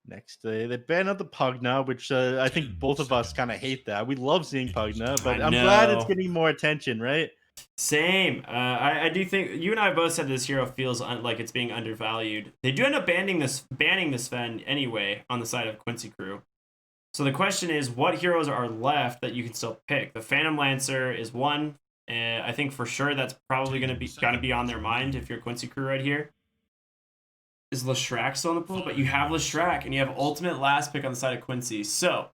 Next, they ban out the Pugna, which I think both of us kind of hate that. We love seeing Pugna, I but I'm glad it's know. getting more attention, right? Same. I do think you and I both said this hero feels like it's being undervalued. They do end up banning this Fen anyway on the side of Quincy crew. So the question is, what heroes are left that you can still pick? The Phantom Lancer is one. I think for sure that's probably gonna be on their mind if you're Quincy crew right here. Is Leshrac still in the pool? But you have Leshrac and you have ultimate last pick on the side of Quincy. So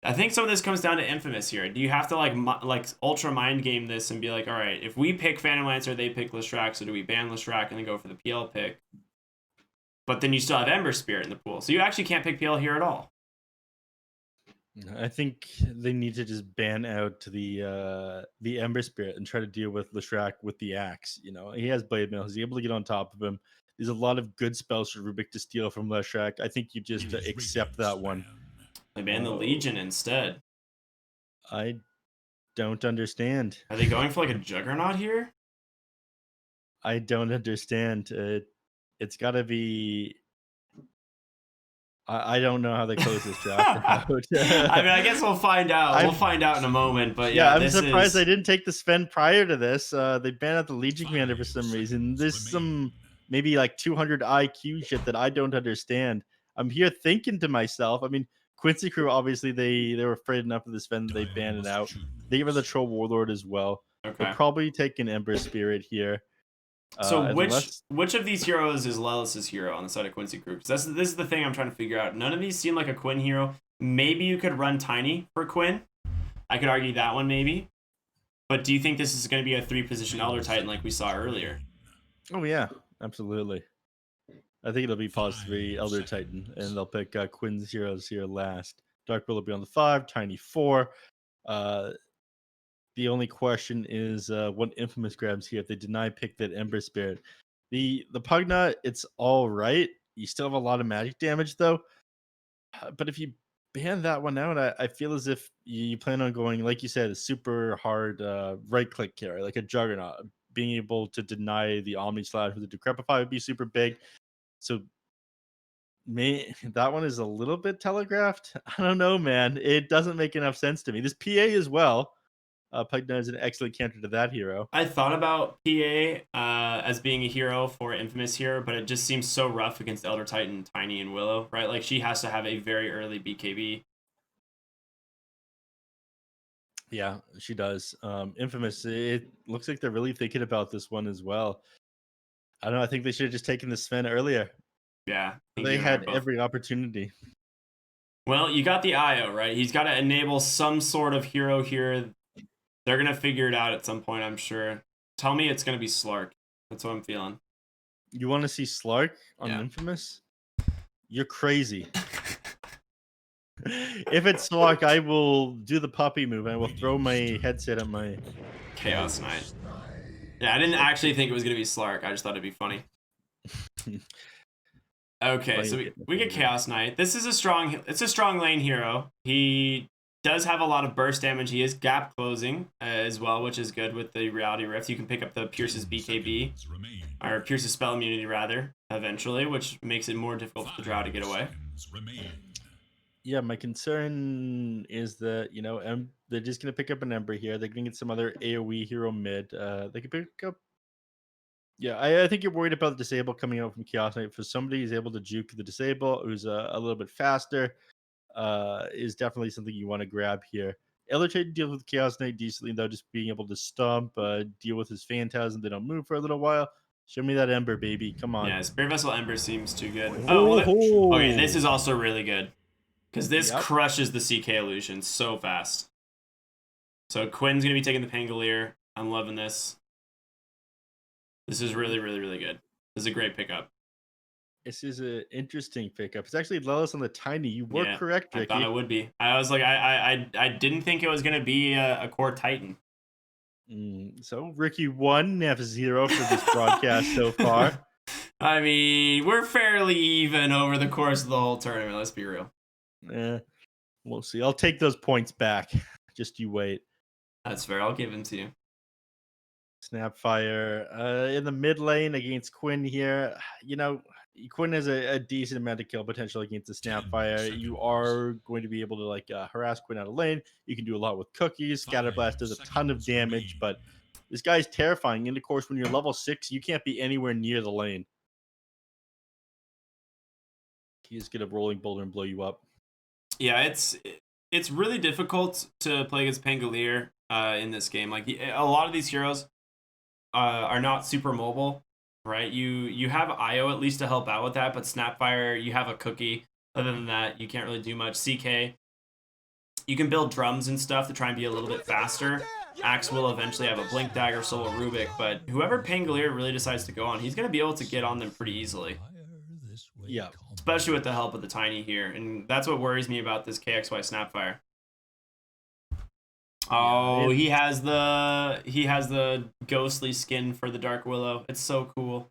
I think some of this comes down to Infamous here. Do you have to like ultra mind game this and be like, all right, if we pick Phantom Lancer, they pick Leshrac, so do we ban Leshrac and then go for the PL pick? But then you still have Ember Spirit in the pool, so you actually can't pick PL here at all. I think they need to just ban out the Ember Spirit and try to deal with Leshrac with the axe. You know, he has Blade Mail. He's able to get on top of him. There's a lot of good spells for Rubik to steal from Leshrac. I think you just accept that one. They ban the Legion instead. I don't understand. Are they going for like a Juggernaut here? I don't understand. It's got to be. I don't know how they close this draft out. I mean, I guess we'll find out. We'll find out in a moment. But yeah, I'm this surprised is. I didn't take the Sven prior to this. They banned out the Legion Commander for some reason. There's some maybe like 200 IQ shit that I don't understand. I'm here thinking to myself. I mean, Quincy Crew obviously they were afraid enough of the Sven that they banned it out. They give her the Troll Warlord as well. They'll Okay. probably take an Ember Spirit here. So Unless which of these heroes is Lelis's hero on the side of Quincy Crew? Because this is the thing I'm trying to figure out. None of these seem like a Quinn hero. Maybe you could run Tiny for Quinn. I could argue that one maybe. But do you think this is going to be a 3-position Elder Titan like we saw earlier? oh yeah, absolutely. I think it'll be pause 3 Elder Titan, and they'll pick Quinn's heroes here last. Dark Bull will be on the 5, Tiny 4. The only question is what Infamous grabs here if they deny pick that Ember Spirit. The Pugna, it's all right. You still have a lot of magic damage though. But if you ban that one out, I feel as if you plan on going, like you said, a super hard right click carry, like a Juggernaut. Being able to deny the Omni Slash with the Decrepify would be super big. So that one is a little bit telegraphed. I don't know, man. It doesn't make enough sense to me. This PA as well. Pugna is an excellent counter to that hero. I thought about PA as being a hero for Infamous here, but it just seems so rough against Elder Titan, Tiny, and Willow, right? Like she has to have a very early BKB. Yeah, she does. Infamous. It looks like they're really thinking about this one as well. I don't know. I think they should have just taken the Sven earlier. Yeah, I think They you and I had both. every opportunity. Well, you got the IO, right? He's got to enable some sort of hero here. They're going to figure it out at some point, I'm sure. Tell me it's going to be Slark. That's what I'm feeling. You want to see Slark on Yeah. Infamous? You're crazy. If it's Slark, I will do the puppy move. I will throw my headset at my Chaos Knight. Yeah, I didn't actually think it was going to be Slark. I just thought it'd be funny. Okay, so we get Chaos Knight. This is it's a strong lane hero. He does have a lot of burst damage. He is gap closing as well, which is good with the Reality Rift. You can pick up the Pierce's BKB, or Pierce's spell immunity rather, eventually, which makes it more difficult for the Drow to get away. Yeah, my concern is that, they're just going to pick up an Ember here. They're going to get some other AoE hero mid. They could pick up. Yeah, I think you're worried about the Disable coming out from Chaos Knight. For somebody who's able to juke the Disable, who's a little bit faster, is definitely something you want to grab here. Elder Titan deals with Chaos Knight decently, though, just being able to stomp, deal with his Phantasm. They don't move for a little while. Show me that Ember, baby. Come on. Yeah, Spirit Vessel Ember seems too good. Oh, Okay, this is also really good. Because this Yep. crushes the CK illusion so fast. So Quinn's going to be taking the Pangolier. I'm loving this. This is really, really, really good. This is a great pickup. This is an interesting pickup. It's actually Lelis on the Tiny. You were correct, Ricky. I thought it would be. I was like, I didn't think it was going to be a core Titan. So Ricky 1, Neph 0 for this broadcast so far. I mean, we're fairly even over the course of the whole tournament. Let's be real. We'll see. I'll take those points back. Just you wait. That's fair. I'll give them to you. Snapfire in the mid lane against Quinn here. Quinn has a decent amount of kill potential against the Snapfire. You are going to be able to like harass Quinn out of lane. You can do a lot with cookies. Scatterblast does a ton of damage, but this guy's terrifying. And of course, when you're level 6, you can't be anywhere near the lane. He's gonna rolling boulder and blow you up. Yeah, it's really difficult to play against Pangolier in this game. Like a lot of these heroes are not super mobile, right? You have IO at least to help out with that, but Snapfire, you have a cookie. Other than that, you can't really do much. CK, you can build drums and stuff to try and be a little bit faster. Axe will eventually have a Blink Dagger, Solo Rubik, but whoever Pangolier really decides to go on, he's going to be able to get on them pretty easily. Yeah. Especially with the help of the Tiny here, and that's what worries me about this KXY Snapfire. Oh, he has the ghostly skin for the Dark Willow. It's so cool.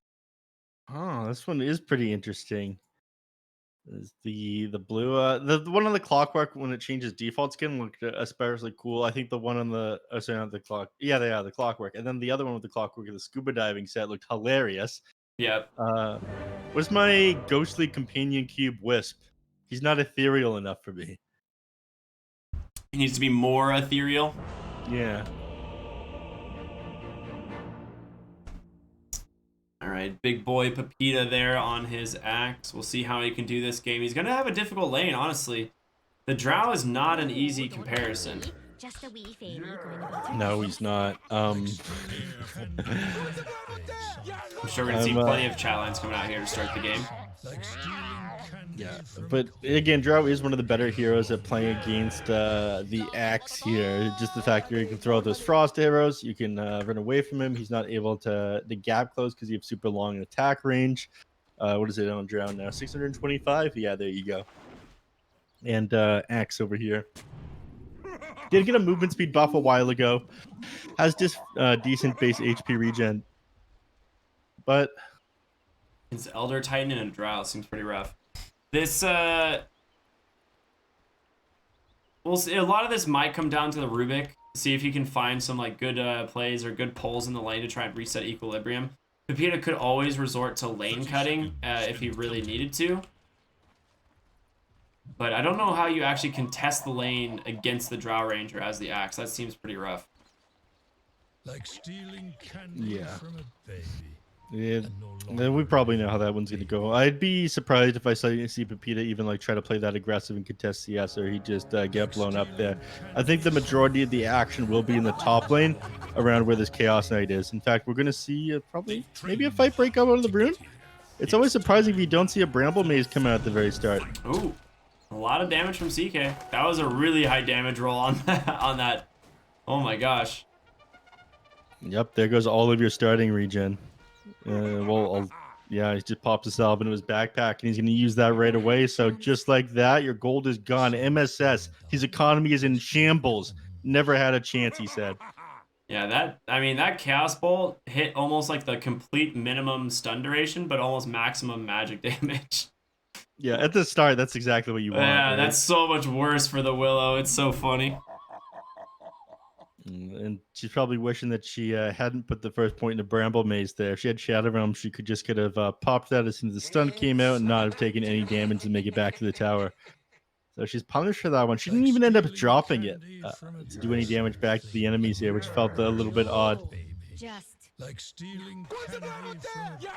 Oh, this one is pretty interesting. Is the blue the one on the clockwork when it changes default skin looked especially cool. I think the one on the sorry, not the clock. Yeah, they are the clockwork, and then the other one with the clockwork, the scuba diving set looked hilarious. Yep. Where's my ghostly companion cube Wisp? He's not ethereal enough for me. He needs to be more ethereal. Yeah. All right, big boy Pepita there on his axe. We'll see how he can do this game. He's gonna have a difficult lane, honestly. The Drow is not an easy comparison. No, he's not. I'm sure we're gonna see plenty of chat lines coming out here to start the game. Yeah, but again, Drow is one of the better heroes at playing against the axe here. Just the fact that you can throw those frost arrows, you can run away from him. He's not able to gap close because you have super long attack range. What is it on Drow now? 625? Yeah, there you go. And axe over here. Did get a movement speed buff a while ago. Has just decent base HP regen. But it's Elder Titan and a Drow. Seems pretty rough. This we'll see, a lot of this might come down to the Rubik. See if he can find some like good plays or good pulls in the lane to try and reset equilibrium. Pepita could always resort to lane cutting if he really needed to. But I don't know how you actually contest the lane against the Drow Ranger as the axe. That seems pretty rough. Like stealing candy from a baby. Yeah, we probably know how that one's gonna go. I'd be surprised if I see Pepita even like try to play that aggressive and contest CS, or he just get blown up there. I think the majority of the action will be in the top lane, around where this Chaos Knight is. In fact, we're gonna see probably maybe a fight break out of the Brune. It's always surprising if you don't see a Bramble Maze come out at the very start. Ooh, a lot of damage from CK. That was a really high damage roll on that. Oh my Yep, there goes all of your starting regen. Yeah, he just pops a salve into his backpack, and he's going to use that right away. So just like that, your gold is gone. MSS, his economy is in shambles. Never had a chance, he said. Yeah, that Chaos Bolt hit almost like the complete minimum stun duration, but almost maximum magic damage. Yeah, at the start, that's exactly what you want. Yeah, right? That's so much worse for the Willow. It's so funny. And she's probably wishing that she hadn't put the first point in the Bramble Maze there. If she had Shadow Realm, she could have popped that as soon as the stun came out and not have taken any damage and make it back to the tower. So she's punished for that one. She didn't even end up dropping it to do any damage back to the enemies here, which felt a little bit odd. Like stealing candy from a baby.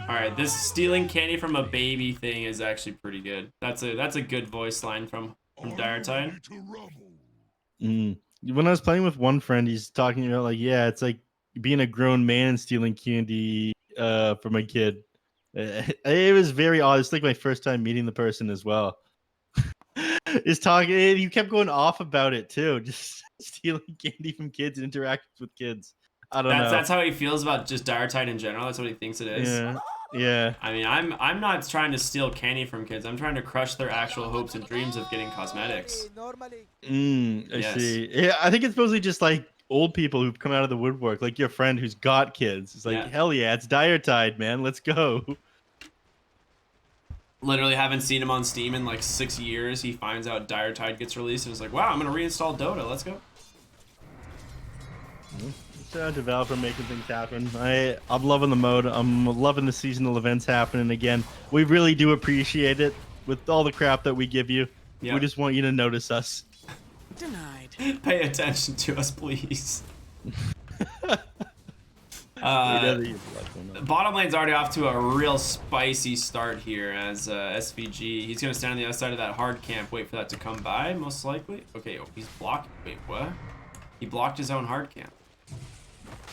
All right, this stealing candy from a baby thing is actually pretty good. That's a good voice line from Dire Tide. When I was playing with one friend, he's talking about like, yeah, it's like being a grown man and stealing candy from a kid. It was very odd. It's like my first time meeting the person as well. Is talking. You kept going off about it too, just stealing candy from kids and interacting with kids. I don't know. That's how he feels about just Dire Tide in general. That's what he thinks it is. Yeah. I mean, I'm not trying to steal candy from kids. I'm trying to crush their actual hopes and dreams of getting cosmetics. I see. Yeah, I think it's mostly just like old people who've come out of the woodwork, like your friend who's got kids. It's like, hell yeah, it's Dire Tide, man. Let's go. Literally haven't seen him on Steam in like 6 years. He finds out Dire Tide gets released and is like, wow, I'm gonna reinstall Dota. Let's go. Shout out to Valve for making things happen. I'm loving the mode. I'm loving the seasonal events happening again. We really do appreciate it. With all the crap that we give you, Yeah. we just want you to notice us. Denied. Pay attention to us, please. Bottom lane's already off to a real spicy start here as SVG. He's going to stand on the other side of that hard camp, wait for that to come by, most likely. Okay, oh, he's blocking. Wait, what? He blocked his own hard camp.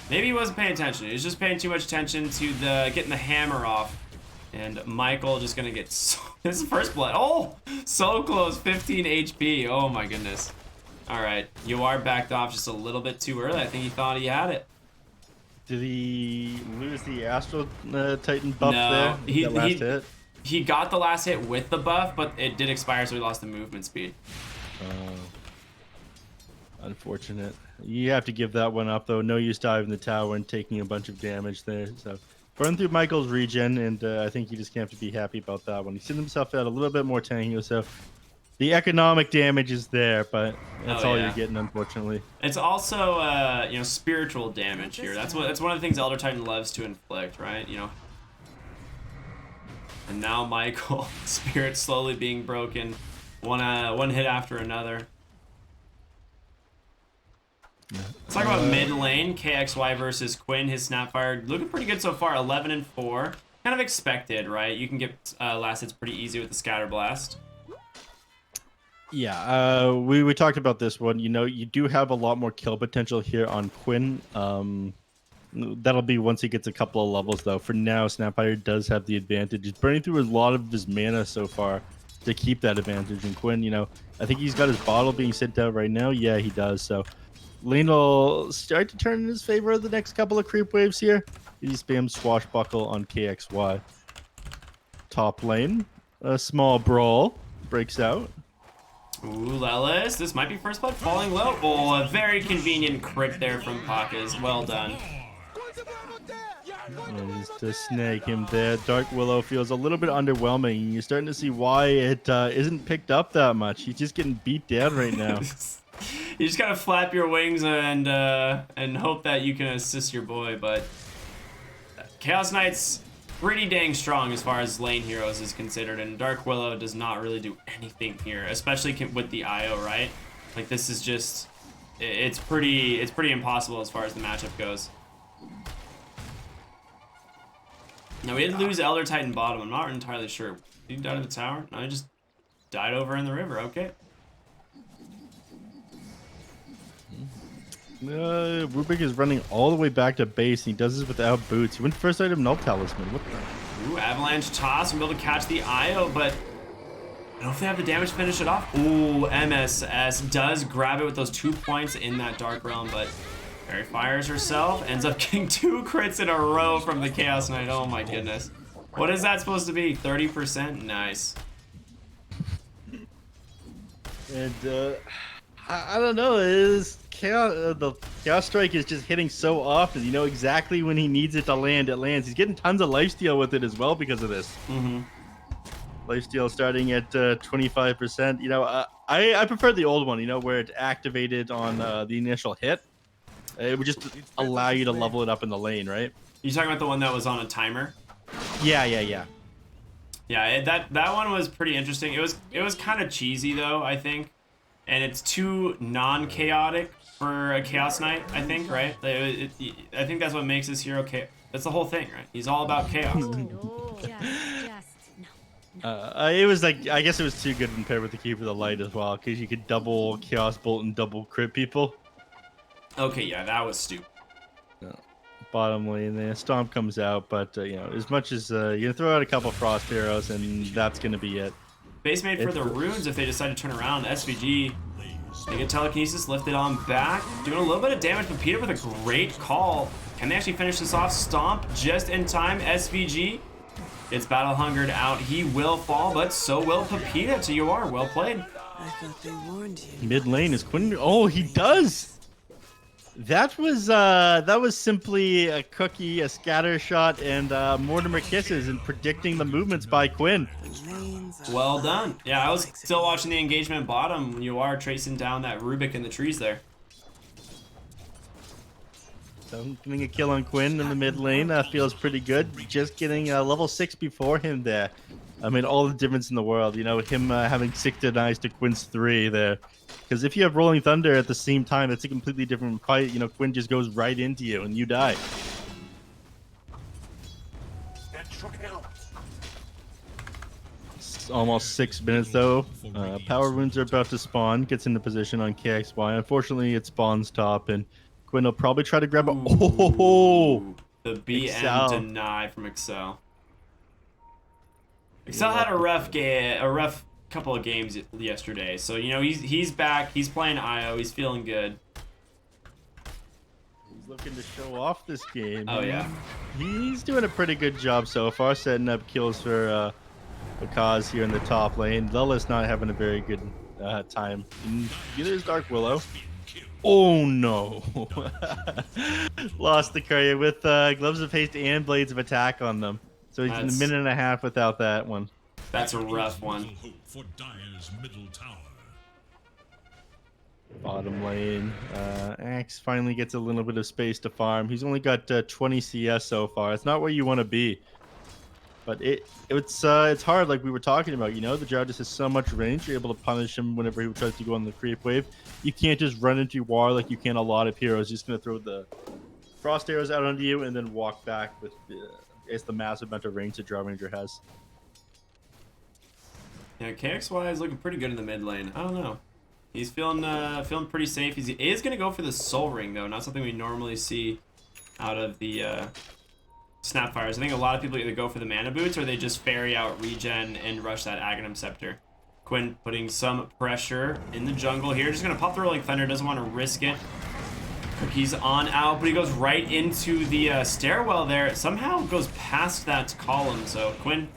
Maybe he wasn't paying attention. He was just paying too much attention to getting the hammer off. And Michael just going to get... This is first blood. Oh, so close. 15 HP. Oh, my goodness. All right. Yuar backed off just a little bit too early. I think he thought he had it. Did he lose the Astral Titan buff No, there? he got the last hit with the buff, but it did expire, so he lost the movement speed. Unfortunate. You have to give that one up, though. No use diving the tower and taking a bunch of damage there. So, burn through Michael's regen, and I think you just can't have to be happy about that one. He sent himself out a little bit more tanky, so the economic damage is there, but that's all you're getting, unfortunately. It's also, you know, spiritual damage here. That's one of the things Elder Titan loves to inflict, right? You know. And now Michael, spirit slowly being broken, one hit after another. Let's talk about mid lane, KXY versus Quinn. His Snapfire looking pretty good so far, 11 and 4. Kind of expected, right? You can get last hits pretty easy with the Scatter Blast. Yeah, we talked about this one. You know, you do have a lot more kill potential here on Quinn. That'll be once he gets a couple of levels, though. For now, Snapfire does have the advantage. He's burning through a lot of his mana so far to keep that advantage. And Quinn, you know, I think he's got his bottle being sent out right now. Yeah, he does. So lane will start to turn in his favor the next couple of creep waves here. He spams Swashbuckle on KXY. Top lane, a small brawl breaks out. Ooh, Lelis, this might be first blood falling low. Oh, a very convenient crit there from Pakas. Well done. Just to snag him there. Dark Willow feels a little bit underwhelming. You're starting to see why it isn't picked up that much. He's just getting beat down right now. You just gotta flap your wings and hope that you can assist your boy, but Chaos Knight's pretty dang strong as far as lane heroes is considered, and Dark Willow does not really do anything here, especially with the IO, right? Like, this is just, it's pretty impossible as far as the matchup goes. Now, we did lose Elder Titan bottom. I'm not entirely sure. Did he die to the tower? No, he just died over in the river. Okay. Rubik is running all the way back to base, and he does this without boots. He went first item Null Talisman. What the? Ooh, Avalanche toss. We'll be able to catch the IO, but I don't know if they have the damage to finish it off. Ooh, MSS does grab it with those 2 points in that Dark Realm, but Fairy fires herself, ends up getting 2 crits in a row from the Chaos Knight. Oh my goodness. What is that supposed to be? 30%? Nice. And I don't know. The Chaos Strike is just hitting so often. You know exactly when he needs it to land, it lands. He's getting tons of lifesteal with it as well because of this. Lifesteal starting at 25%. You know, I prefer the old one, you know, where it activated on the initial hit. It would just allow you to level it up in the lane, right? You talking about the one that was on a timer? Yeah. Yeah, that one was pretty interesting. It was kind of cheesy though, I think, and it's too non-chaotic for a Chaos Knight, I think, right? I think that's what makes this hero that's the whole thing, right? He's all about chaos. It was like, I guess it was too good in pair with the Keeper of the Light as well, because you could double Chaos Bolt and double crit people. Okay, yeah, that was stupid. Bottom lane there, Stomp comes out, but you know, as much as you're gonna throw out a couple Frost arrows, and that's gonna be it. Base made for the runes if they decide to turn around. SVG, they get telekinesis, lift it on back, doing a little bit of damage, but Peter with a great call. Can they actually finish this off? Stomp just in time. SVG gets battle hungered out. He will fall, but so will Pepita to UR. Well played. I thought they warned you. Mid lane is Quinn. Oh, he does. That was simply a cookie, a scatter shot, and Mortimer kisses and predicting the movements by Quinn. Well done. Yeah, I was still watching the engagement bottom when you are tracing down that Rubik in the trees there. So getting a kill on Quinn in the mid lane feels pretty good. Just getting level 6 before him there. I mean, all the difference in the world. You know, him having 6 denies to Quinn's 3 there. Because if you have Rolling Thunder at the same time, it's a completely different fight. You know, Quinn just goes right into you and you die. It's almost 6 minutes though. Power runes are about to spawn. Gets into position on KXY. Unfortunately, it spawns top, and Quinn will probably try to grab a. Oh, the BM Excel. deny from Excel. Excel had a rough couple of games yesterday, so you know he's back. He's playing IO. He's feeling good. He's looking to show off this game. Oh yeah, He's doing a pretty good job so far, setting up kills for the cause here in the top lane. Lula's not having a very good time. Neither is Dark Willow. Oh no! Lost the courier with gloves of haste and blades of attack on them. So he's in a minute and a half without that one. That's a rough one. For Dire's middle tower. Bottom lane, Axe finally gets a little bit of space to farm. He's only got 20 CS so far. It's not where you want to be, but it's hard, like we were talking about. You know, the Drow just has so much range. You're able to punish him whenever he tries to go on the creep wave. You can't just run into war like you can a lot of heroes. You're just gonna throw the frost arrows out onto you and then walk back with the massive amount of range the Drow Ranger has. Yeah, KXY is looking pretty good in the mid lane. I don't know. He's feeling pretty safe. He is gonna go for the Soul Ring though, not something we normally see out of the Snapfires. I think a lot of people either go for the mana boots or they just ferry out regen and rush that Aghanim Scepter. Quinn putting some pressure in the jungle here. Just gonna pop the Rolling Thunder. Doesn't want to risk it. Cookie's on out, but he goes right into the stairwell there. Somehow goes past that column. So Quinn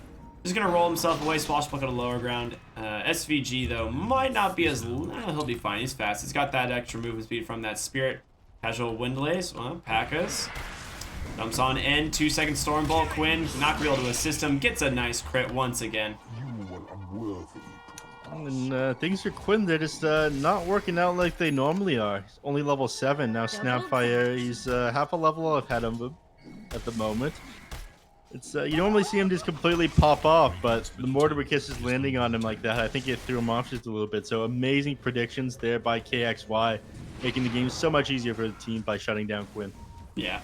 just gonna roll himself away, swashbuckle to lower ground. SVG though might not be as he'll be fine. He's fast. He's got that extra movement speed from that Spirit. Casual Windlace. Well, Packas dumps on end. 2-second Stormbolt. Quinn not gonna be able to assist him. Gets a nice crit once again. And things for Quinn, they're just not working out like they normally are. He's only level 7 now. Snapfire, he's half a level ahead of him at the moment. It's you normally see him just completely pop off, but the Mortimer Kiss is landing on him like that. I think it threw him off just a little bit. So amazing predictions there by KXY, making the game so much easier for the team by shutting down Quinn. Yeah.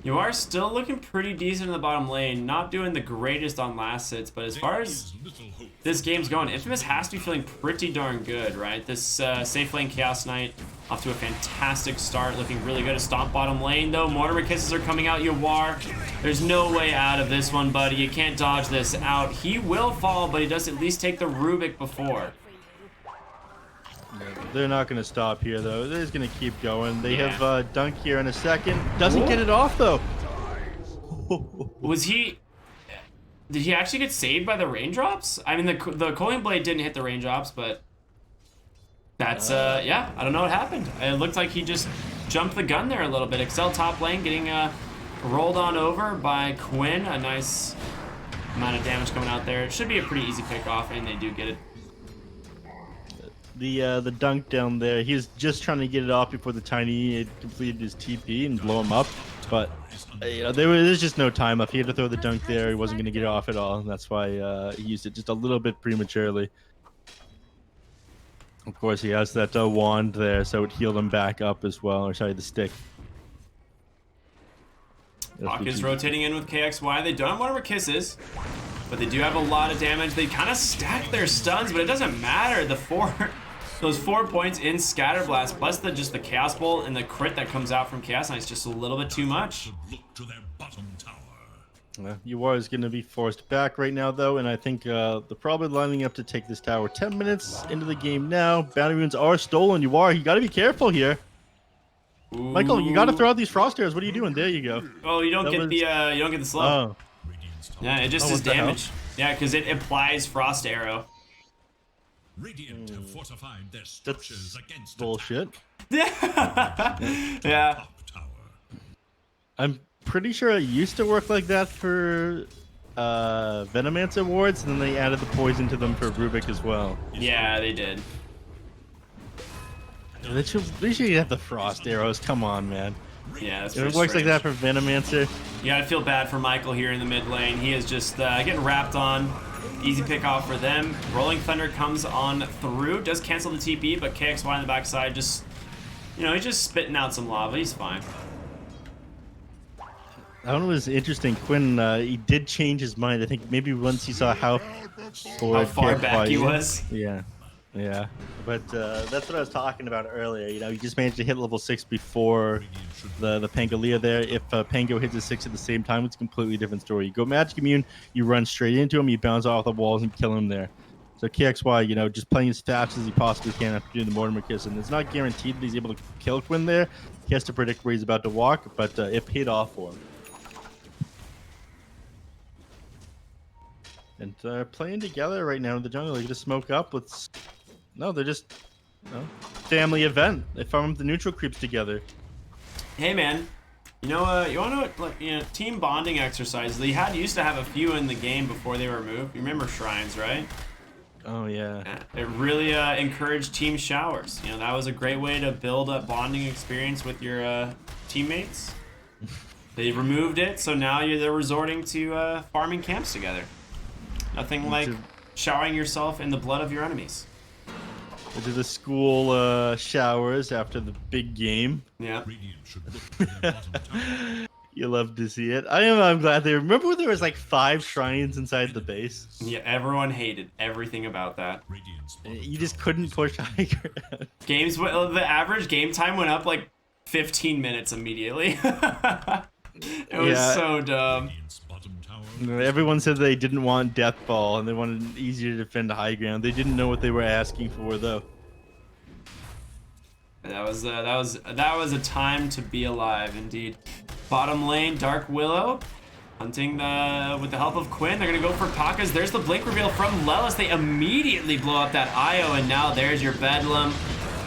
You are still looking pretty decent in the bottom lane. Not doing the greatest on last hits, but as far as this game's going, Infamous has to be feeling pretty darn good, right? This safe lane Chaos Knight off to a fantastic start, looking really good. A stomp bottom lane, though. Mortimer Kisses are coming out. Yawar, there's no way out of this one, buddy. You can't dodge this out. He will fall, but he does at least take the Rubik before. They're not going to stop here, though. They're just going to keep going. They have Dunk here in a second. Doesn't get it off, though. Was he... Did he actually get saved by the raindrops? I mean, the Coiling Blade didn't hit the raindrops, but... That's, yeah, I don't know what happened. It looked like he just jumped the gun there a little bit. Excel top lane getting rolled on over by Quinn. A nice amount of damage coming out there. It should be a pretty easy pick off, and they do get it. The dunk down there, he was just trying to get it off before the Tiny had completed his TP and blow him up. But you know, there's just no time left. He had to throw the dunk there. He wasn't going to get it off at all. And that's why he used it just a little bit prematurely. Of course, he has that wand there, so it healed him back up as well. Or sorry, the stick. Hawk is rotating in with KXY. They don't have Mortimer Kisses, but they do have a lot of damage. They kind of stack their stuns, but it doesn't matter. Those 4 points in Scatter Blast, plus just the Chaos Bolt and the crit that comes out from Chaos Knight is just a little bit too much. Uwar is going to be forced back right now, though, and I think they're probably lining up to take this tower. 10 minutes into the game now. Bounty runes are stolen. Uwar, you got to be careful here. Ooh. Michael, you got to throw out these frost arrows. What are you doing? There you go. Oh, you don't get the slow. Oh. Yeah, it just is damage. Yeah, because it applies frost arrow. Radiant have fortified their structures against bullshit. Yeah. I'm pretty sure it used to work like that for Venomancer wards, and then they added the poison to them for Rubik as well. Yeah, they did. They should have the frost arrows. Come on, man. Yeah, that's If it pretty works like strange. that for Venomancer. You gotta feel bad for Michael here in the mid lane. He is just getting wrapped on. Easy pick off for them. Rolling Thunder comes on through. Does cancel the TP, but KXY on the backside just, he's just spitting out some lava. He's fine. I don't know. It was interesting. Quinn, he did change his mind. I think maybe once he saw how far back he was. Yeah. Yeah. But that's what I was talking about earlier. He just managed to hit level 6 before the Pangalia there. If Pango hits a 6 at the same time, it's a completely different story. You go Magic Immune, you run straight into him, you bounce off the walls and kill him there. So KXY, just playing as fast as he possibly can after doing the Mortimer Kiss. And it's not guaranteed that he's able to kill Quinn there. He has to predict where he's about to walk, but it paid off for him. And they're playing together right now in the jungle. They're gonna smoke up. They're just family event. They farm the neutral creeps together. Hey man, you want to know what team bonding exercises? They used to have a few in the game before they were removed. You remember shrines, right? Oh yeah. It really encouraged team showers. That was a great way to build a bonding experience with your teammates. They removed it, so now they're resorting to farming camps together. Nothing like showering yourself in the blood of your enemies. Into the school showers after the big game. Yeah. You love to see it. I'm glad they remember when there was like 5 shrines inside the base. Yeah, everyone hated everything about that. You just couldn't push high ground. The average game time went up like 15 minutes immediately. It was so dumb. Everyone said they didn't want Death Ball and they wanted an easier to defend high ground. They didn't know what they were asking for though. That was a time to be alive indeed. Bottom lane, Dark Willow hunting with the help of Quinn. They're gonna go for Pakas. There's the blink reveal from Lelis. They immediately blow up that IO, and now there's your Bedlam.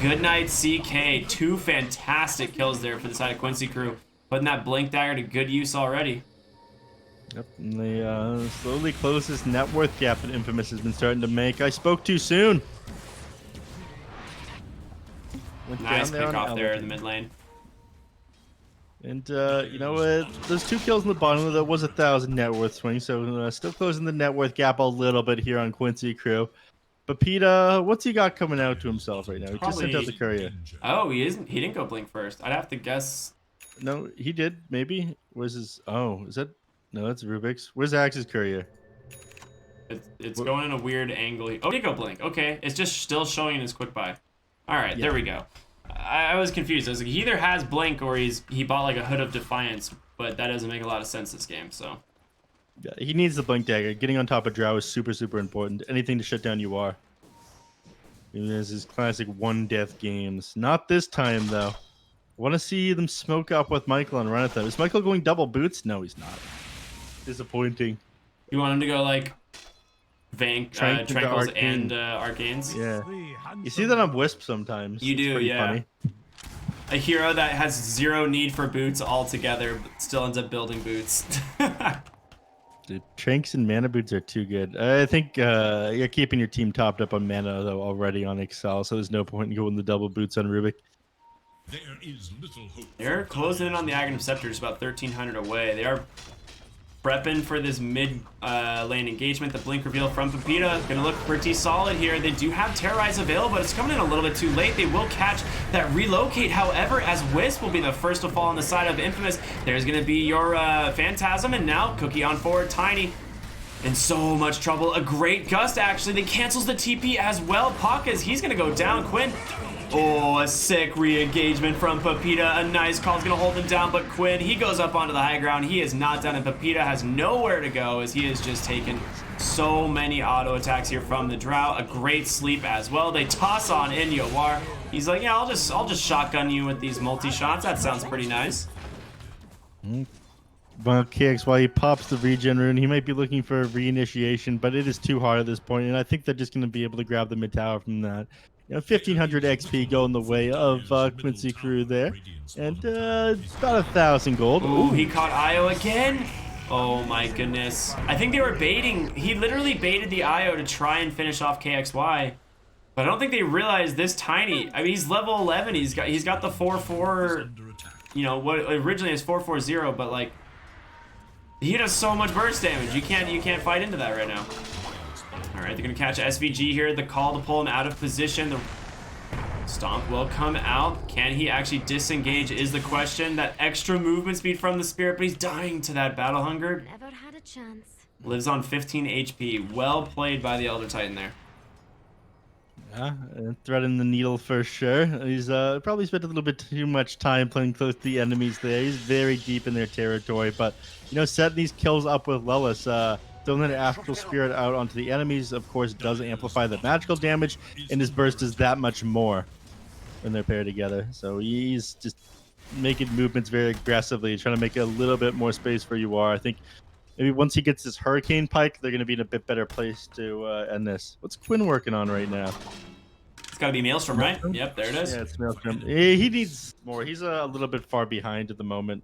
Good night, CK. 2 fantastic kills there for the side of Quincy crew. Putting that blink dagger to good use already. Yep, and they slowly close this net worth gap that Infamous has been starting to make. I spoke too soon. Nice pick off there in the mid lane. And those 2 kills in the bottom, that was 1,000 net worth swing, so still closing the net worth gap a little bit here on Quincy crew. But Peta, what's he got coming out to himself right now? He just sent out the courier. Oh, he isn't. He didn't go blink first. I'd have to guess. No, he did. Maybe. Where's his? Oh, is that? No, that's Rubik's. Where's Axe's courier? It's going in a weird angle. Oh, he did go blink. Okay, it's just still showing in his quick buy. All right, there we go. I was confused. I was like, he either has blink or he bought like a Hood of Defiance, but that doesn't make a lot of sense this game. So yeah, he needs the blink dagger. Getting on top of Drow is super important. Anything to shut down UR. There's his classic 1 death games. Not this time though. Want to see them smoke up with Michael and run at them. Is Michael going double boots? No, he's not. Disappointing. You want him to go like Tranquils and Arcanes? Yeah. You see that on Wisp sometimes. You do, yeah. Funny. A hero that has 0 need for boots altogether, but still ends up building boots. Dude, Tranks and mana boots are too good. I think you're keeping your team topped up on mana though already on Excel, so there's no point in going the double boots on Rubik. There is little hope. They're closing in on the Aghanim Scepter, just about 1,300 away. They are prepping for this mid lane engagement. The blink reveal from Pepita gonna look pretty solid here. They do have Terrorize available, but it's coming in a little bit too late. They will catch that relocate, however, as Wisp will be the first to fall on the side of Infamous. There's gonna be your Phantasm, and now Cookie on forward. Tiny in so much trouble. A great gust, actually. They cancels the TP as well. Pakas, he's gonna go down. Quinn. Oh, a sick re-engagement from Pepita. A nice call is going to hold him down, but Quinn, he goes up onto the high ground. He is not done, and Pepita has nowhere to go as he has just taken so many auto attacks here from the Drow. A great sleep as well. They toss on in Yowar. He's like, yeah, I'll just shotgun you with these multi-shots. That sounds pretty nice. Well, KX, while he pops the regen rune, he might be looking for a reinitiation, but it is too hard at this point, and I think they're just going to be able to grab the mid tower from that. 1,500 XP going the way of Quincy crew there, and about 1,000 gold. Ooh, he caught Io again. Oh my goodness. I think they were baiting. He literally baited the Io to try and finish off KXY. But I don't think they realize this tiny. I mean, he's level 11. He's got the 4/4. You know what originally is 4/4/0, but like he does so much burst damage. You can't fight into that right now. All right, they're gonna catch SVG here. The call to pull him out of position. The stomp will come out. Can he actually disengage is the question. That extra movement speed from the spirit, but he's dying to that battle hunger. Never had a chance. Lives on 15 HP. Well played by the Elder Titan there. Yeah, threading the needle for sure. He's probably spent a little bit too much time playing close to the enemies there. He's very deep in their territory, but you know, setting these kills up with Lelis, throwing an astral spirit out onto the enemies, of course, does amplify the magical damage, and his burst is that much more when they're paired together. So he's just making movements very aggressively, trying to make a little bit more space for UR. I think maybe once he gets his Hurricane Pike, they're going to be in a bit better place to end this. What's Quinn working on right now? It's got to be Maelstrom, right? Yep, there it is. Yeah, it's Maelstrom. He needs more. He's a little bit far behind at the moment,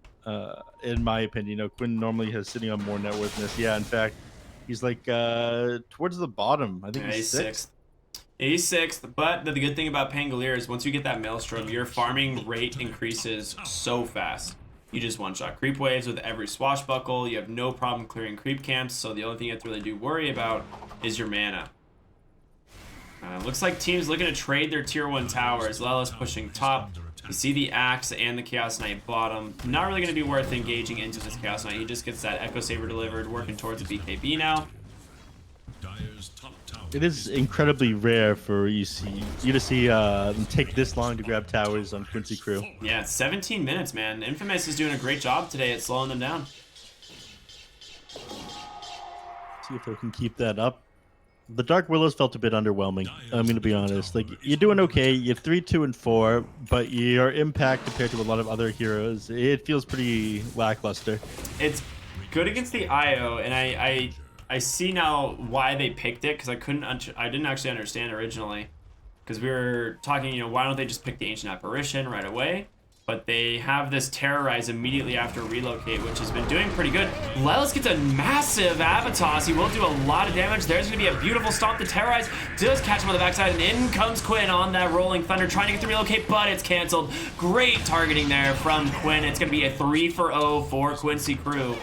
in my opinion. You know, Quinn normally has sitting on more net worthness. Yeah, in fact, he's like towards the bottom. I think Yeah, he's sixth. He's sixth, but the good thing about Pangolier is once you get that Maelstrom, your farming rate increases so fast. You just one-shot creep waves with every swashbuckle. You have no problem clearing creep camps, so the only thing you have to really do worry about is your mana. Looks like teams looking to trade their tier 1 towers. Lelis pushing top. You see the Axe and the Chaos Knight bottom. Not really going to be worth engaging into this Chaos Knight. He just gets that Echo Saber delivered, working towards a BKB now. It is incredibly rare for you to see them take this long to grab towers on Quincy Crew. Yeah, it's 17 minutes, man. Infamous is doing a great job today at slowing them down. See if they can keep that up. The Dark Willows felt a bit underwhelming. I'm going to be honest. Like, you're doing okay. You're 3, 2, and 4, but your impact compared to a lot of other heroes, it feels pretty lackluster. It's good against the IO, and I see now why they picked it, because I didn't actually understand originally, because we were talking, you know, why don't they just pick the Ancient Apparition right away? But they have this Terrorize immediately after Relocate, which has been doing pretty good. Lelis gets a massive Avatos. He will do a lot of damage. There's going to be a beautiful stomp. The Terrorize does catch him on the backside, and in comes Quinn on that Rolling Thunder, trying to get the Relocate, but it's canceled. Great targeting there from Quinn. It's going to be a 3-for-0 for Quincy Crew.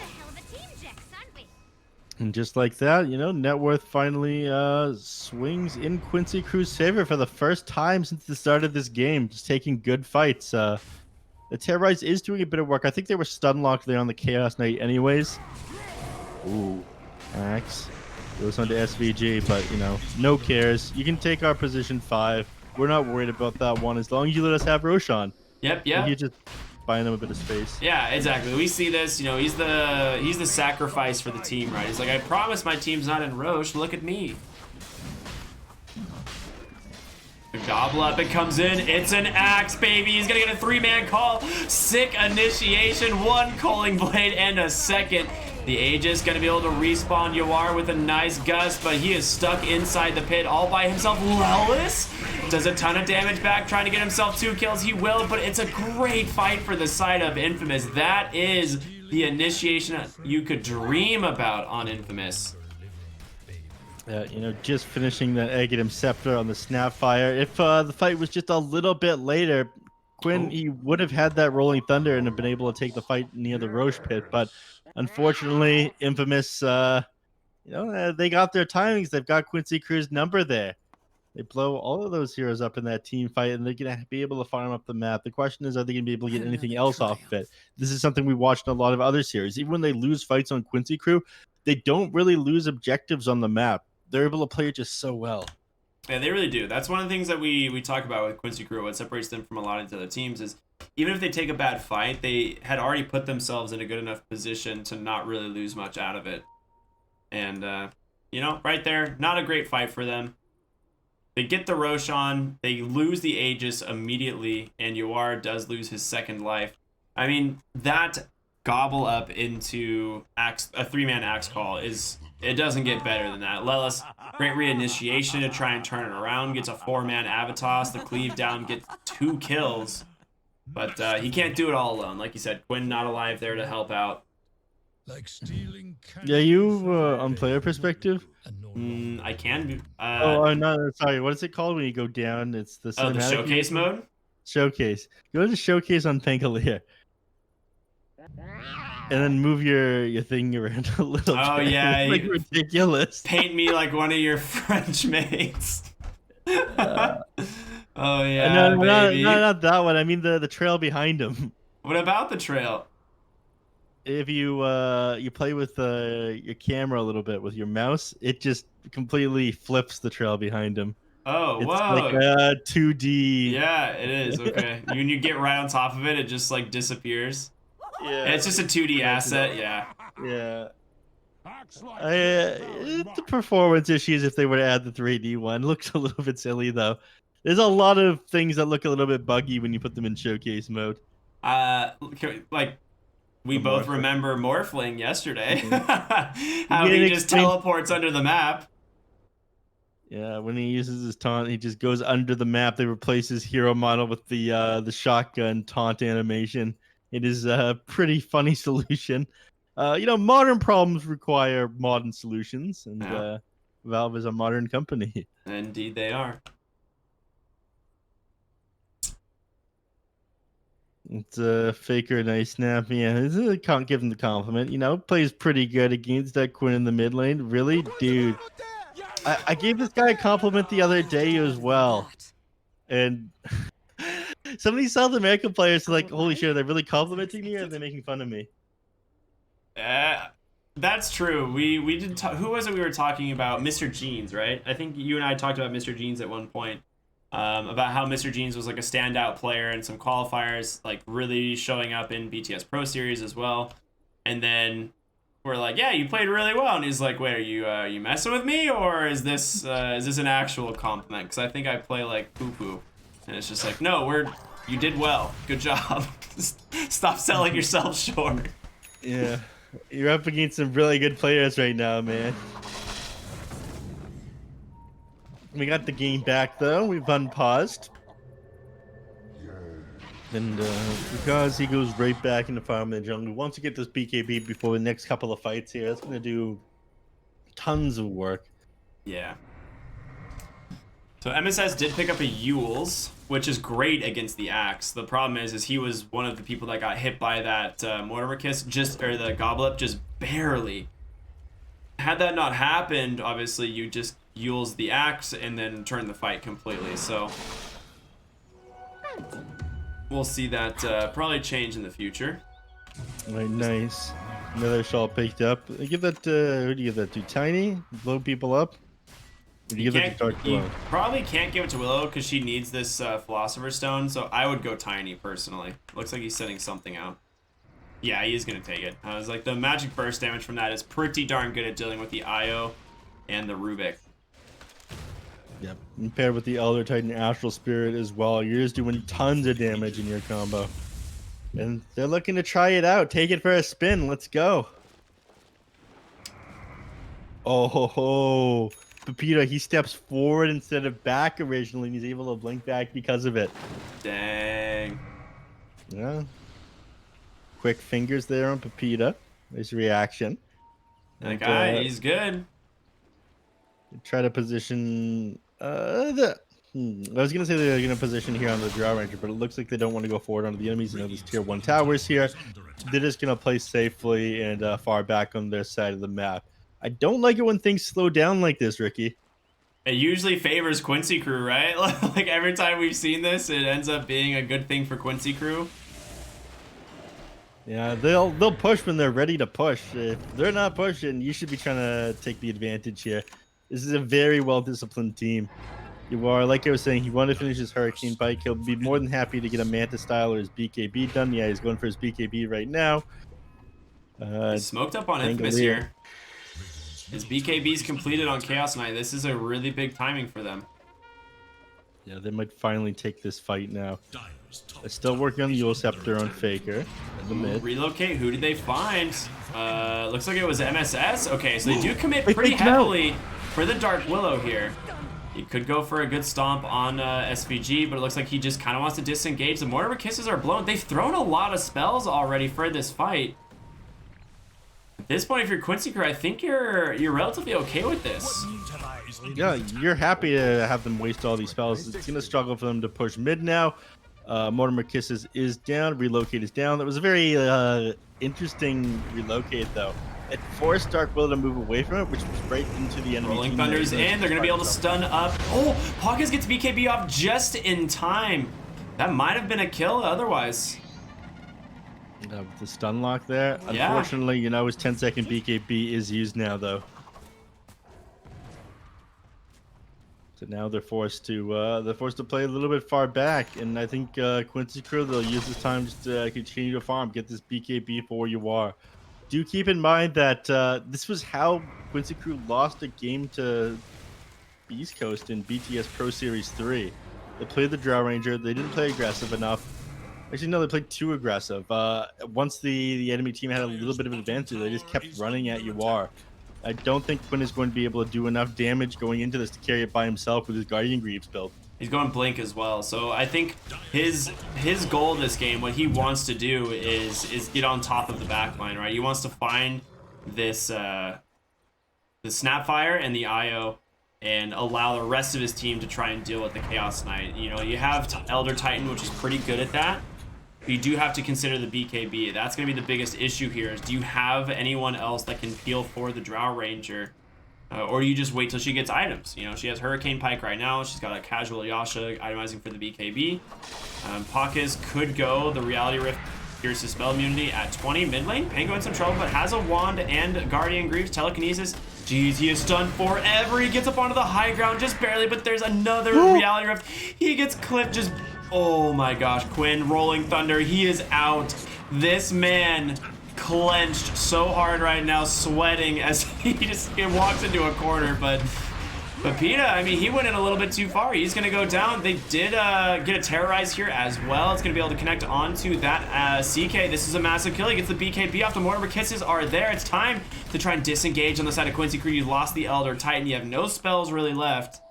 And just like that, you know, net worth finally swings in Quincy Crew's favor for the first time since the start of this game. Just taking good fights. The Terrorize is doing a bit of work. I think they were stun locked there on the Chaos Knight anyways. Ooh, Axe goes onto SVG, but, you know, no cares. You can take our position 5. We're not worried about that one as long as you let us have Roshan. Yep. You're just buying them a bit of space. Yeah, exactly. We see this, you know, he's the sacrifice for the team, right? He's like, I promise my team's not in Roche. Look at me. The gobble up, it comes in. It's an Axe, baby. He's gonna get a 3-man call. Sick initiation, 1 Culling Blade, and a second. The Aegis gonna be able to respawn Yawar with a nice gust, but he is stuck inside the pit all by himself. Lelis does a ton of damage back, trying to get himself 2 kills. He will, but it's a great fight for the side of Infamous. That is the initiation you could dream about on Infamous. You know, just finishing that Aghanim Scepter on the Snapfire. If the fight was just a little bit later, Quinn, he would have had that Rolling Thunder and have been able to take the fight near the Roche pit. But unfortunately, Infamous, you know, they got their timings. They've got Quincy Crew's number there. They blow all of those heroes up in that team fight, and they're going to be able to farm up the map. The question is, are they going to be able to get anything else off of it? This is something we watched in a lot of other series. Even when they lose fights on Quincy Crew, they don't really lose objectives on the map. They're able to play it just so well. Yeah, they really do. That's one of the things that we talk about with Quincy Crew. What separates them from a lot of the other teams is even if they take a bad fight, they had already put themselves in a good enough position to not really lose much out of it. And, you know, right there, not a great fight for them. They get the Roshan, they lose the Aegis immediately, and Yawar does lose his second life. I mean, that gobble up into a 3-man Axe call it doesn't get better than that. Lelis, great reinitiation to try and turn it around, gets a 4-man Avatos, the cleave down, gets 2 kills. But he can't do it all alone. Like you said, Quinn not alive there to help out. Like stealing Yeah, you, on player perspective, I can be. No, sorry. What is it called when you go down? It's the Oh, the cinematic showcase view? mode. Showcase. Go to the showcase on Pangolier. And then move your thing around a little Oh bit. yeah, It's like ridiculous. Paint me like one of your French mates. Uh, Oh no, yeah, baby. not that one. I mean the trail behind him. What about the trail? If you play with your camera a little bit with your mouse, it just completely flips the trail behind him. Oh, It's like whoa. a 2D. Yeah, it is. Okay. When you get right on top of it, it just like disappears. Yeah, It's just a 2D asset. Yeah. yeah. Acts like The performance issues if they were to add the 3D one looks a little bit silly though. There's a lot of things that look a little bit buggy when you put them in showcase mode. Like we The both Morphling. remember Morphling yesterday. Mm-hmm. How You he didn't just explain- teleports under the map. Yeah, when he uses his taunt, he just goes under the map. They replace his hero model with the shotgun taunt animation. It is a pretty funny solution. Modern problems require modern solutions, and Yeah. Valve is a modern company. Indeed, they are. It's a Faker nice snap. Yeah, can't give him the compliment. Plays pretty good against that Quinn in the mid lane. Really, dude. I gave this guy a compliment the other day as well, and some of these South American players are like, "Holy shit, they're really complimenting me, or are they making fun of me?" That's true. We did. Who was it we were talking about? Mr. Jeans, right? I think you and I talked about Mr. Jeans at one point. About how Mr. Jeans was like a standout player in some qualifiers, like really showing up in BTS Pro Series as well. And then we're like, "Yeah, you played really well." And he's like, "Wait, are you messing with me, or is this an actual compliment? Because I think I play like poo poo." And it's just like, "No, you did well. Good job. Stop selling yourself short." Yeah, you're up against some really good players right now, man. We got the game back though. We've unpaused. And because he goes right back into farm in the jungle, wants to get this BKB before the next couple of fights here. That's going to do tons of work. Yeah. So MSS did pick up a Yules, which is great against the Axe. The problem is he was one of the people that got hit by that Mortimer Kiss, or the Goblet, just barely. Had that not happened, obviously you just Yules the Axe and then turn the fight completely. So we'll see that probably change in the future. All right, nice. Another shawl picked up. Give that. Who do you give that to? Tiny? Blow people up? Or do you give that to Dark You Willow? probably can't give it to Willow because she needs this Philosopher's Stone. So I would go Tiny personally. Looks like he's setting something out. Yeah, he is gonna take it. I was like, the magic burst damage from that is pretty darn good at dealing with the Io and the Rubik. Yep. And paired with the Elder Titan Astral Spirit as well, you're just doing tons of damage in your combo. And they're looking to try it out. Take it for a spin. Let's go. Oh ho ho. Pepito, he steps forward instead of back originally, and he's able to blink back because of it. Dang. Yeah. Quick fingers there on Pepita. Nice reaction. That guy, he's good. Try to position I was gonna say they're gonna position here on the Drow Ranger, but it looks like they don't want to go forward onto the enemies. These tier 1 towers here. They're just gonna play safely and far back on their side of the map. I don't like it when things slow down like this, Ricky. It usually favors Quincy Crew, right? Like every time we've seen this, it ends up being a good thing for Quincy Crew. Yeah, they'll push when they're ready to push. If they're not pushing, you should be trying to take the advantage here. This is a very well-disciplined team. You are, like I was saying, he wanted to finish his Hurricane Pike. He'll be more than happy to get a Manta style or his BKB done. Yeah, he's going for his BKB right now. He's smoked up on Infamous here. His BKB's completed on Chaos Knight. This is a really big timing for them. Yeah, they might finally take this fight now. They're still working on the Yule Scepter on Faker in the mid. Relocate, who did they find? Looks like it was MSS. Okay, so they do commit Wait, pretty no. heavily for the Dark Willow here. He could go for a good stomp on SVG, but it looks like he just kind of wants to disengage. The Mortimer Kisses are blown. They've thrown a lot of spells already for this fight. this point, if you're Quincy Crew, I think you're relatively okay with this. Yeah, you're happy to have them waste all these spells. It's gonna struggle for them to push mid now. Mortimer Kisses is down. Relocate is down. That was a very interesting relocate though. It forced Dark Will to move away from it, which was right into the enemy Rolling team. Thunder's in. They're going to be able to stun up. Oh, Pockets gets BKB off just in time. That might have been a kill otherwise. The stun lock there. Yeah. Unfortunately, you know, his 10-second BKB is used now, though. So now they're forced to play a little bit far back, and I think Quincy Crew, they'll use this time just to continue to farm, get this BKB for where you are. Do keep in mind that this was how Quincy Crew lost a game to East Coast in BTS Pro Series 3. They played the Drow Ranger. They didn't play aggressive enough. Actually, no, they played too aggressive. Once the enemy team had a little bit of an advantage, they just kept running at UR. I don't think Quinn is going to be able to do enough damage going into this to carry it by himself with his Guardian Greaves build. He's going Blink as well, so I think his goal in this game, what he wants to do is get on top of the backline, right? He wants to find this the Snapfire and the IO and allow the rest of his team to try and deal with the Chaos Knight. You know, you have Elder Titan, which is pretty good at that. But you do have to consider the BKB. That's going to be the biggest issue here. Is do you have anyone else that can peel for the Drow Ranger? Or you just wait till she gets items. You know, she has Hurricane Pike right now. She's got a casual Yasha itemizing for the BKB. Pockets could go the Reality Rift Pierce's spell immunity at 20 mid lane. Pango in some trouble, but has a wand and Guardian Greaves, telekinesis. Jeez, he is stunned forever. He gets up onto the high ground just barely, but there's another Reality Rift. He gets clipped just... Oh my gosh, Quinn, Rolling Thunder, he is out. This man clenched so hard right now, sweating as he just walks into a corner, but Pepita, I mean, he went in a little bit too far. He's going to go down. They did get a Terrorize here as well. It's going to be able to connect onto that CK. This is a massive kill. He gets the BKB off. The Mortimer Kisses are there. It's time to try and disengage on the side of Quincy Crew. You lost the Elder Titan. You have no spells really left.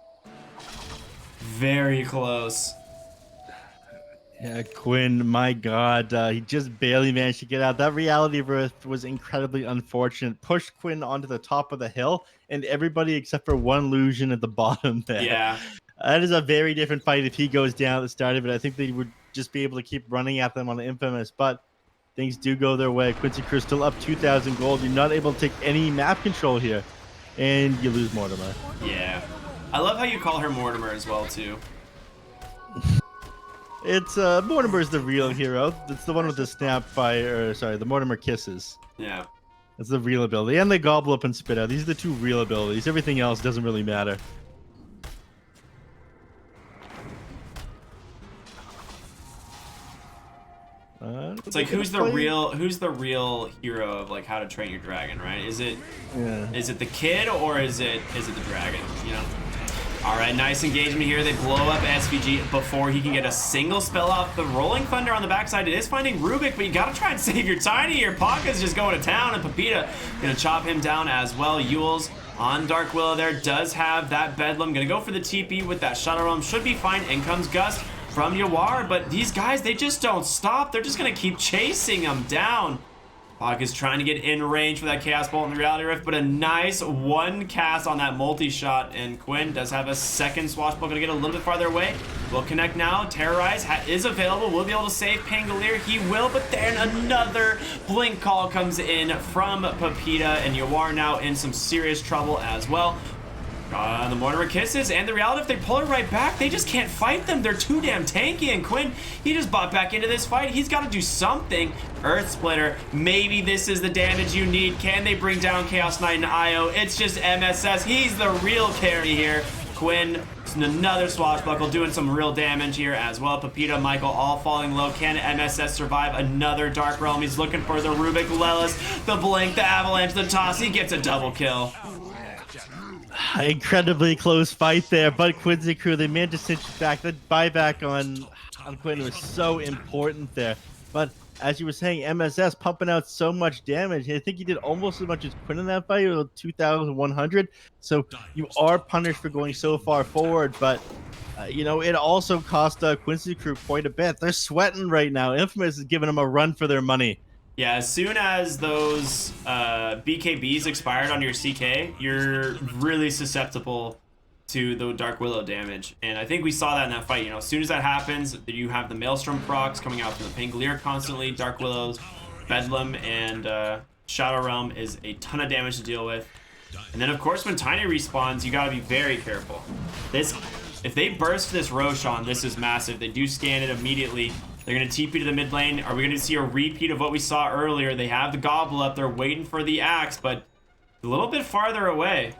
Very close. Yeah, Quinn, my God, he just barely managed to get out. That Reality Rift was incredibly unfortunate. Pushed Quinn onto the top of the hill, and everybody except for one illusion at the bottom there. Yeah. That is a very different fight if he goes down at the start of it. I think they would just be able to keep running at them on the Infamous, but things do go their way. Quincy Crew still up 2,000 gold. You're not able to take any map control here, and you lose Mortimer. Yeah. I love how you call her Mortimer as well, too. It's Mortimer's the real hero. It's the one with the Snapfire, the Mortimer Kisses. Yeah. That's the real ability. And the Gobble Up and Spit Out. These are the two real abilities. Everything else doesn't really matter. It's like who's the real hero of like How to Train Your Dragon, right? Is it the kid or is it the dragon, you know? All right, nice engagement here. They blow up SVG before he can get a single spell off. The Rolling Thunder on the backside. It is finding Rubik, but you got to try and save your Tiny here. Paka's just going to town, and Pepita going to chop him down as well. Yules on Dark Willow there does have that Bedlam. Going to go for the TP with that Shuttle Realm. Should be fine. In comes Gust from Yawar, but these guys, they just don't stop. They're just going to keep chasing him down. Hawk is trying to get in range for that Chaos Bolt in the Reality Rift, but a nice one cast on that multi-shot, and Quinn does have a second Swashbuckle to get a little bit farther away. Will connect now. Terrorize is available. Will be able to save Pangolier. He will, but then another Blink call comes in from Pepita, and Yawar now in some serious trouble as well. The Mortimer Kisses and the Reality, if they pull her right back, they just can't fight them. They're too damn tanky, and Quinn, he just bought back into this fight. He's got to do something. Earth Splitter, maybe this is the damage you need. Can they bring down Chaos Knight and IO? It's just MSS. He's the real carry here. Quinn, another Swashbuckle, doing some real damage here as well. Pepita, Michael, all falling low. Can MSS survive another Dark Realm? He's looking for the Rubik, Lelis, the Blink, the Avalanche, the Toss. He gets a double kill. Incredibly close fight there, but Quincy Crew, they managed to cinch it back. The buyback on Quinn was so important there. But as you were saying, MSS pumping out so much damage. I think he did almost as much as Quinn in that fight, with 2,100. So you are punished for going so far forward, but you know, it also cost Quincy Crew quite a bit. They're sweating right now. Infamous is giving them a run for their money. Yeah, as soon as those BKBs expired on your CK, you're really susceptible to the Dark Willow damage. And I think we saw that in that fight. You know, as soon as that happens, you have the Maelstrom procs coming out from the Pangolier constantly, Dark Willows, Bedlam, and Shadow Realm is a ton of damage to deal with. And then, of course, when Tiny respawns, you gotta be very careful. If they burst this Roshan, this is massive. They do scan it immediately. They're going to TP to the mid lane. Are we going to see a repeat of what we saw earlier? They have the Gobble up. They're waiting for the axe, but a little bit farther away.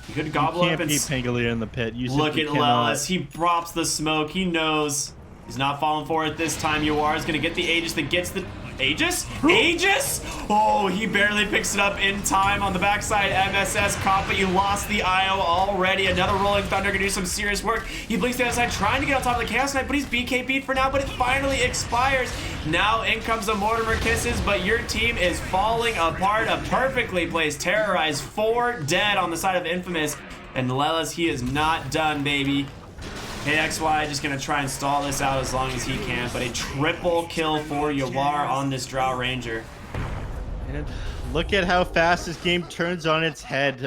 You could Gobble up and... beat Pangolier in the pit. You look at cannot. Lelis. He drops the smoke. He knows. He's not falling for it this time. Yuar is going to get the Aegis that gets the... Aegis? Aegis? Oh, he barely picks it up in time on the backside. MSS caught, but you lost the IO already. Another Rolling Thunder gonna do some serious work. He blinks to the other side, trying to get on top of the Chaos Knight, but he's BKB'd for now, but it finally expires. Now in comes the Mortimer Kisses, but your team is falling apart. A perfectly placed Terrorize, 4 dead on the side of Infamous. And Lelis, he is not done, baby. KXY just gonna try and stall this out as long as he can, but a triple kill for Yawar on this Drow Ranger. And look at how fast this game turns on its head.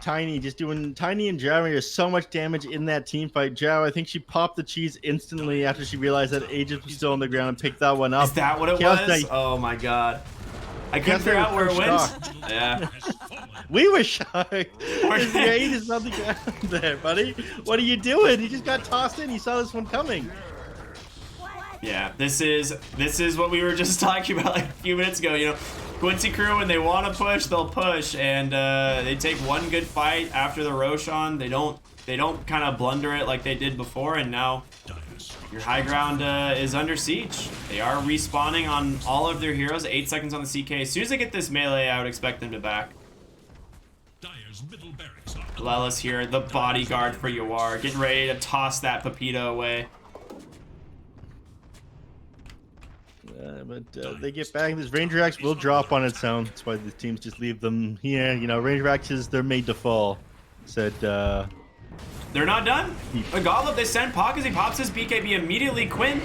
Tiny and Drow Ranger so much damage in that team fight. Drow, I think she popped the cheese instantly after she realized that Aegis was still on the ground and picked that one up. Is that what it was? Oh my god. I couldn't figure out where it went. Yeah. We were shocked. There's the Aegis on the ground there, buddy. What are you doing? He just got tossed in. He saw this one coming. Yeah, this is what we were just talking about like a few minutes ago. You know, Quincy crew, when they want to push, they'll push, and they take one good fight after the Roshan. They don't kind of blunder it like they did before, and now your high ground is under siege. They are respawning on all of their heroes. 8 seconds on the CK. As soon as they get this melee, I would expect them to back. Lelis here, the bodyguard for Yawar, getting ready to toss that Pepita away. But they get back. This Ranger Axe will drop on its own. That's why the teams just leave them here. You know, Ranger Axes, they're made to fall. Said, they're not done. A Goblet, they send Pock as he pops his BKB immediately. Quinn,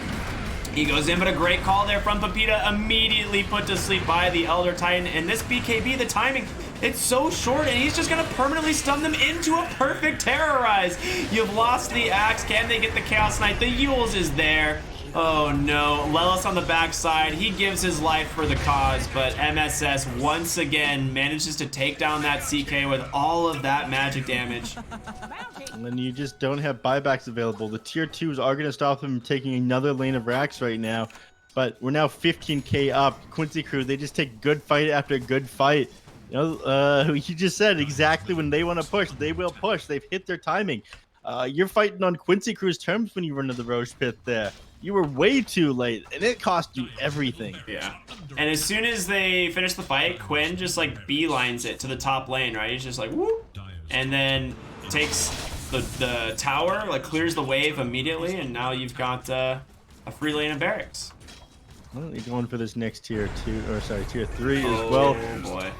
he goes in, but a great call there from Pepita, immediately put to sleep by the Elder Titan. And this BKB, the timing, it's so short, and he's just gonna permanently stun them into a perfect Terrorize. You've lost the axe. Can they get the Chaos Knight? The Yules is there. Oh no, Lelis on the backside, he gives his life for the cause, but MSS once again manages to take down that CK with all of that magic damage. And then you just don't have buybacks available. The tier 2s are going to stop them from taking another lane of racks right now, but we're now 15k up. Quincy crew, they just take good fight after good fight. You know, you just said exactly when they want to push, they will push. They've hit their timing. You're fighting on Quincy crew's terms when you run to the Roche pit there. You were way too late, and it cost you everything. Yeah. And as soon as they finish the fight, Quinn just like beelines it to the top lane, right? He's just like, whoop, and then takes the tower, like clears the wave immediately, and now you've got a free lane of barracks. Well, you're going for this next tier 3 as well. Oh boy.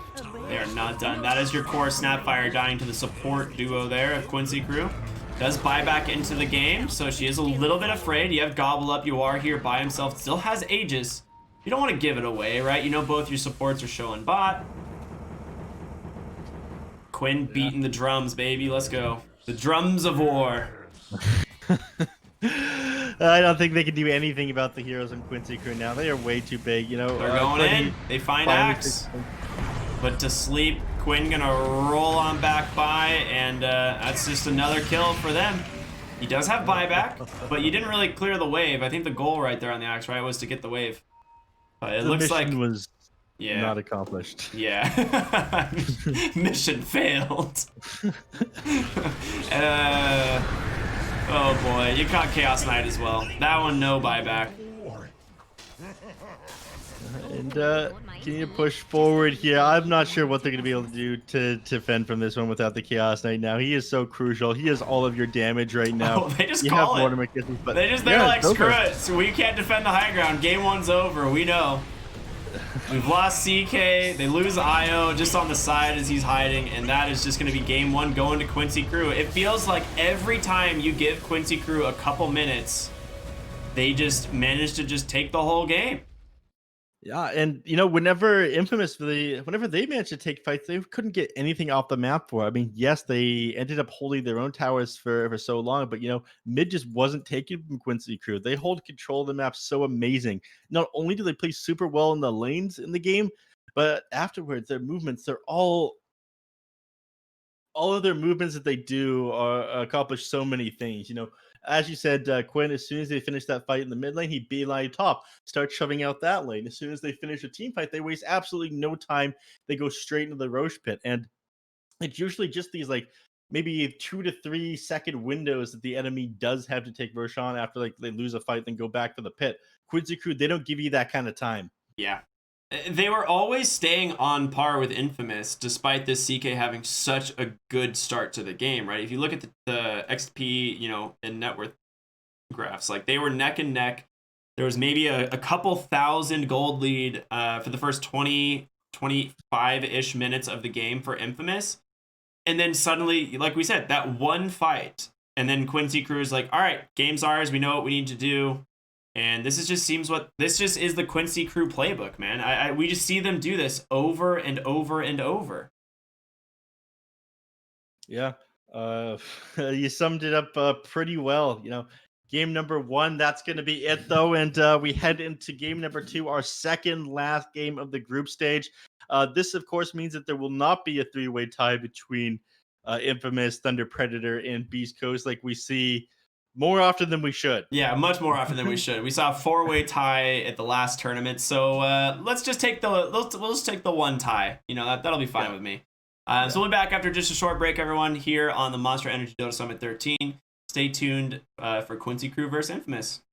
They are not done. That is your core Snapfire dying to the support duo there of Quincy crew. Does buy back into the game, so she is a little bit afraid. You have Gobble up, you are here by himself, still has Aegis. You don't want to give it away, right? You know both your supports are showing bot. Quinn beating the drums, baby. Let's go. The drums of war. I don't think they can do anything about the heroes in Quincy crew now. They are way too big, you know. They're going in. They find Axe. But to sleep, Quinn gonna roll on back by, and that's just another kill for them. He does have buyback, but you didn't really clear the wave. I think the goal right there on the Axe, right, was to get the wave. But it looks like was not accomplished. Yeah. Mission failed. Oh boy, you caught Chaos Knight as well. That one, no buyback. And can you push forward here? I'm not sure what they're going to be able to do to fend from this one without the Chaos Knight now. He is so crucial. He has all of your damage right now. Oh, they just call it. They're like, screw it. So we can't defend the high ground. Game 1's over. We know. We've lost CK. They lose IO just on the side as he's hiding, and that is just going to be game 1 going to Quincy crew. It feels like every time you give Quincy crew a couple minutes, they just manage to just take the whole game. Yeah, and whenever whenever they managed to take fights, they couldn't get anything off the map for. I mean, yes, they ended up holding their own towers for so long, but mid just wasn't taken from Quincy Crew. They hold control of the map so amazing. Not only do they play super well in the lanes in the game, but afterwards their movements, they're all of their movements that they do are accomplish so many things. As you said, Quinn, as soon as they finish that fight in the mid lane, he beeline top, start shoving out that lane. As soon as they finish a team fight, they waste absolutely no time. They go straight into the Roche pit. And it's usually just these like maybe 2 to 3 second windows that the enemy does have to take Roshan after like they lose a fight, then go back to the pit. Quincy Crew, they don't give you that kind of time. Yeah. They were always staying on par with Infamous, despite this CK having such a good start to the game, right? If you look at the XP, and net worth graphs, like they were neck and neck. There was maybe a couple thousand gold lead for the first 20, 25-ish minutes of the game for Infamous. And then suddenly, like we said, that one fight, and then Quincy Crew's like, all right, game's ours. We know what we need to do. And this just is the Quincy Crew playbook, man. We just see them do this over and over and over. Yeah, you summed it up pretty well. Game number 1, that's going to be it, though. And we head into game number 2, our second last game of the group stage. This, of course, means that there will not be a 3-way tie between Infamous, Thunder Predator, and Beast Coast like we see more often than we should. Yeah, much more often than we should. We saw a 4-way tie at the last tournament, so let's just take we'll just take the one tie. That'll be fine with me. So we'll be back after just a short break, everyone, here on the Monster Energy Dota Summit 13. Stay tuned for Quincy Crew versus Infamous.